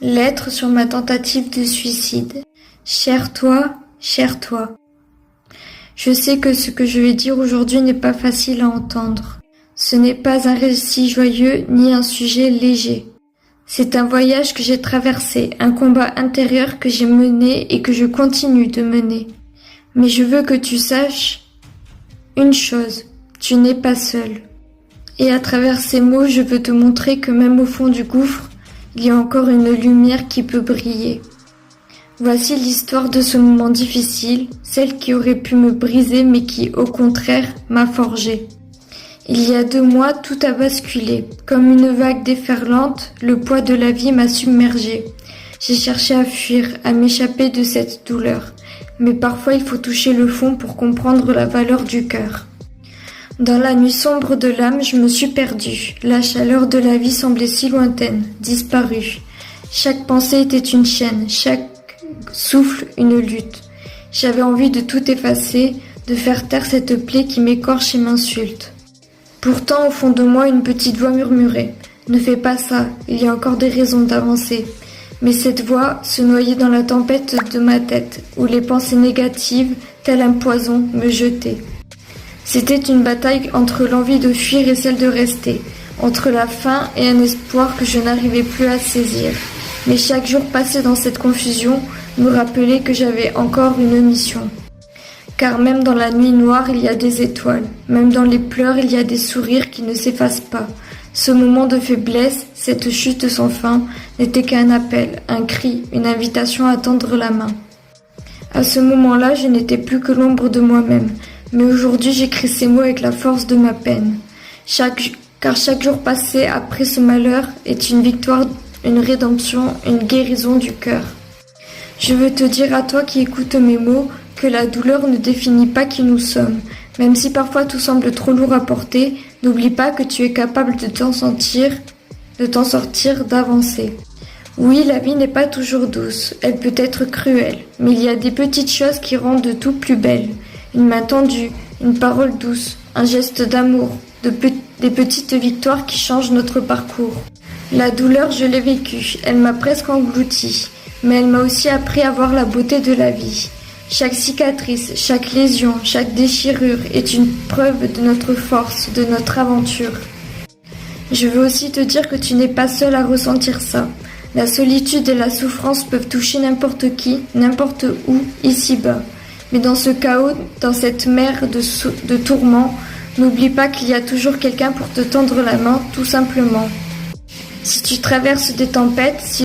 Lettre sur ma tentative de suicide. Cher toi, cher toi. Je sais que ce que je vais dire aujourd'hui n'est pas facile à entendre. Ce n'est pas un récit joyeux ni un sujet léger. C'est un voyage que j'ai traversé, un combat intérieur que j'ai mené et que je continue de mener. Mais je veux que tu saches une chose, tu n'es pas seul. Et à travers ces mots, je veux te montrer que même au fond du gouffre, il y a encore une lumière qui peut briller. Voici l'histoire de ce moment difficile, celle qui aurait pu me briser mais qui, au contraire, m'a forgé. Il y a 2 mois, tout a basculé. Comme une vague déferlante, le poids de la vie m'a submergée. J'ai cherché à fuir, à m'échapper de cette douleur. Mais parfois il faut toucher le fond pour comprendre la valeur du cœur. Dans la nuit sombre de l'âme, je me suis perdue. La chaleur de la vie semblait si lointaine, disparue. Chaque pensée était une chaîne, chaque souffle une lutte. J'avais envie de tout effacer, de faire taire cette plaie qui m'écorche et m'insulte. Pourtant, au fond de moi, une petite voix murmurait « Ne fais pas ça, il y a encore des raisons d'avancer ». Mais cette voix se noyait dans la tempête de ma tête, où les pensées négatives, tel un poison, me jetaient. C'était une bataille entre l'envie de fuir et celle de rester, entre la faim et un espoir que je n'arrivais plus à saisir. Mais chaque jour passé dans cette confusion me rappelait que j'avais encore une mission. Car même dans la nuit noire, il y a des étoiles. Même dans les pleurs, il y a des sourires qui ne s'effacent pas. Ce moment de faiblesse, cette chute sans fin, n'était qu'un appel, un cri, une invitation à tendre la main. À ce moment-là, je n'étais plus que l'ombre de moi-même. Mais aujourd'hui, j'écris ces mots avec la force de ma peine. Car chaque jour passé après ce malheur est une victoire, une rédemption, une guérison du cœur. Je veux te dire à toi qui écoutes mes mots que la douleur ne définit pas qui nous sommes. Même si parfois tout semble trop lourd à porter, n'oublie pas que tu es capable de t'en sortir, d'avancer. Oui, la vie n'est pas toujours douce, elle peut être cruelle, mais il y a des petites choses qui rendent tout plus belle. Une main tendue, une parole douce, un geste d'amour, des petites victoires qui changent notre parcours. La douleur, je l'ai vécue, elle m'a presque engloutie, mais elle m'a aussi appris à voir la beauté de la vie. Chaque cicatrice, chaque lésion, chaque déchirure est une preuve de notre force, de notre aventure. Je veux aussi te dire que tu n'es pas seul à ressentir ça. La solitude et la souffrance peuvent toucher n'importe qui, n'importe où, ici-bas. Mais dans ce chaos, dans cette mer de tourments, n'oublie pas qu'il y a toujours quelqu'un pour te tendre la main, tout simplement. Si tu traverses des tempêtes,